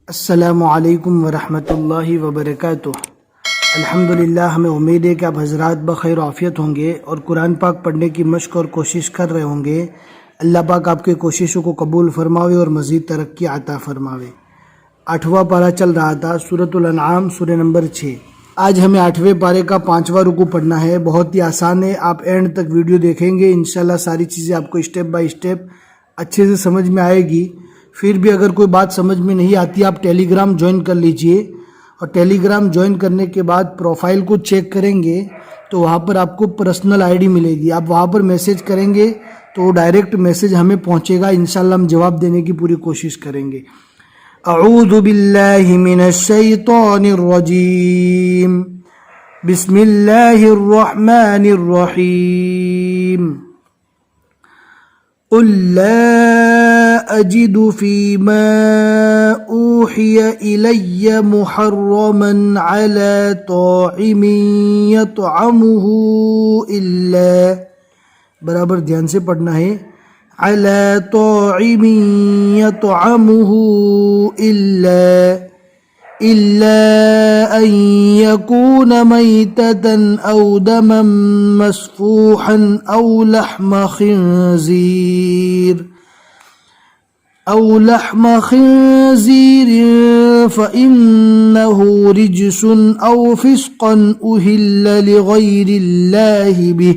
السلام علیکم ورحمۃ اللہ وبرکاتہ۔ الحمدللہ، ہمیں امید ہے کہ آپ حضرات بخیر و عافیت ہوں گے اور قرآن پاک پڑھنے کی مشق اور کوشش کر رہے ہوں گے۔ اللہ پاک آپ کے کوششوں کو قبول فرماوے اور مزید ترقی عطا فرماوے۔ 8واں پارہ چل رہا تھا، سورۃ الانعام، سورہ نمبر 6۔ آج ہمیں 8ویں پارے کا 5واں رکوع پڑھنا ہے۔ بہت ہی آسان ہے، آپ اینڈ تک ویڈیو دیکھیں گے، انشاءاللہ ساری چیزیں آپ کو اسٹیپ بائی اسٹیپ اچھے سے سمجھ میں آئے گی۔ پھر بھی اگر کوئی بات سمجھ میں نہیں آتی، آپ ٹیلی گرام جوائن کر لیجئے، اور ٹیلی گرام جوائن کرنے کے بعد پروفائل کو چیک کریں گے تو وہاں پر آپ کو پرسنل آئی ڈی ملے گی۔ آپ وہاں پر میسیج کریں گے تو وہ ڈائریکٹ میسیج ہمیں پہنچے گا، انشاءاللہ ہم جواب دینے کی پوری کوشش کریں گے۔ اعوذ باللہ من الشیطان الرجیم، بسم اللہ الرحمن الرحیم۔ قل لا أجد فيما أوحي إلي محرما على طاعم يطعمه إلا، برابر دھیان سے پڑھنا ہے، على طاعم يطعمه إلا أن يكون ميتة أو دما مسفوحا أو لحم خنزير فإنه رجس أو فسقا أهل لغير الله به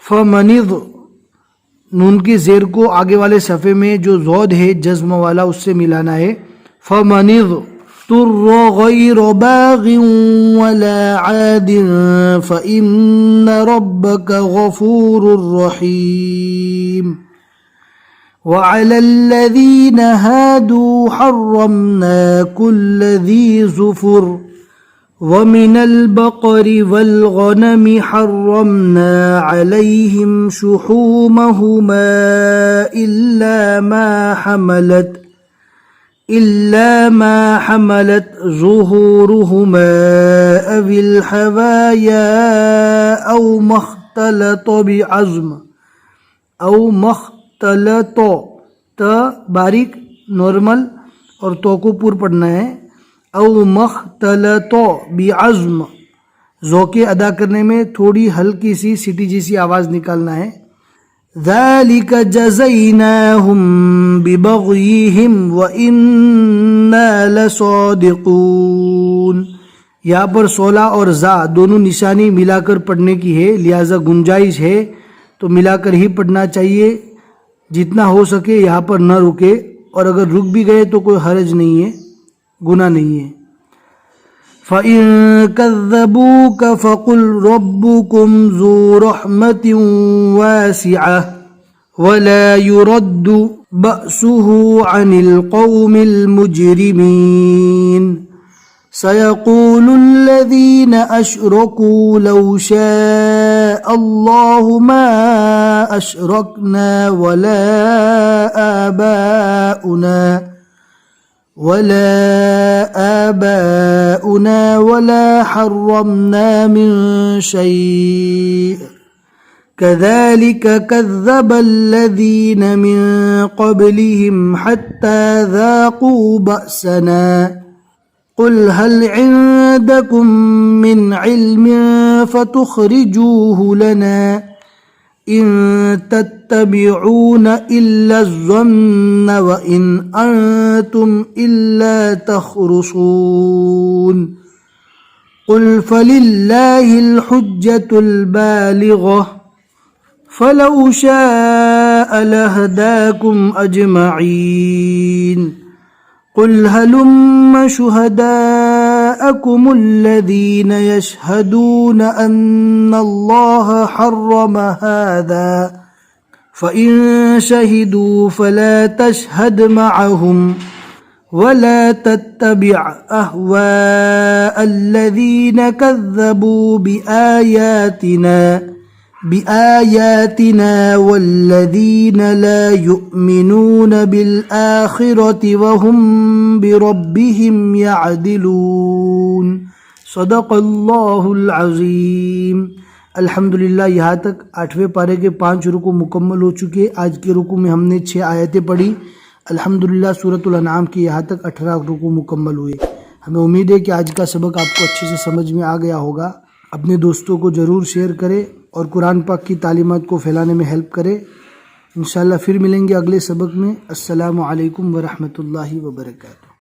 فمن نون کے زیر کو آگے والے صفحے میں جو زود ہے جزم والا اس سے ملانا ہے۔ فمن اضطر غیر باغ ولا عاد فإن ربك غفور رحيم۔ وعلى الذين هادوا حرمنا كل ذي ظفر ومن البقر والغنم حرمنا عليهم شحومهما إلا ما حملت ظهورهما أو الحوايا أو ما اختلط بعظم تا باریک نارمل اور تو کو پور پڑھنا ہے، او مختلط بعظم، ذوقے ادا کرنے میں تھوڑی ہلکی سی سٹی جیسی آواز نکالنا ہے۔ ذالک جزیناہم ببغیہم وإنا لصادقون۔ یہاں پر 16 اور زا دونوں نشانی ملا کر پڑھنے کی ہے، لہذا گنجائش ہے تو ملا کر ہی پڑھنا چاہیے، جتنا ہو سکے یہاں پر نہ رکے، اور اگر رک بھی گئے تو کوئی حرج نہیں ہے، گناہ نہیں ہے۔ فَإِن كَذَّبُوكَ فَقُلْ رَبُّكُمْ ذُو رَحْمَةٍ وَاسِعَةٍ وَلَا يُرَدُّ بَأْسُهُ عَنِ الْقَوْمِ الْمُجْرِمِينَ۔ سَيَقُولُ الَّذِينَ أَشْرَكُوا لَوْ شَاءَ اللَّهُ مَا أَشْرَكْنَا ولا آباؤنا ولا حرمنا من شيء كذلك كذب الذين من قبلهم حتى ذاقوا بأسنا قل هل عندكم من علم فتخرجوه لنا إن تتبعون إلا الظن وإن أنتم إلا تخرصون قل فلله الحجة البالغة فلو شاء لهداكم أجمعين قل هلم شهداءكم الذين يشهدون أن الله حرم هذا فإن شهدوا فلا تشهد معهم ولا تتبع أهواء الذين كذبوا بآياتنا والذين لا يؤمنون بالآخرة وهم بربهم يعدلون۔ صدق اللہ العظیم۔ الحمدللہ یہاں تک 8ویں پارے کے 5 رکوع مکمل ہو چکے۔ آج کے رکوع میں ہم نے 6 آیتیں پڑھی۔ الحمدللہ سورۃ الانعام کی یہاں تک 18 رکوع مکمل ہوئے۔ ہمیں امید ہے کہ آج کا سبق آپ کو اچھے سے سمجھ میں آ گیا ہوگا۔ اپنے دوستوں کو ضرور شیئر کریں اور قرآن پاک کی تعلیمات کو پھیلانے میں ہیلپ کریں۔ انشاءاللہ پھر ملیں گے اگلے سبق میں۔ السلام علیکم ورحمۃ اللہ وبرکاتہ۔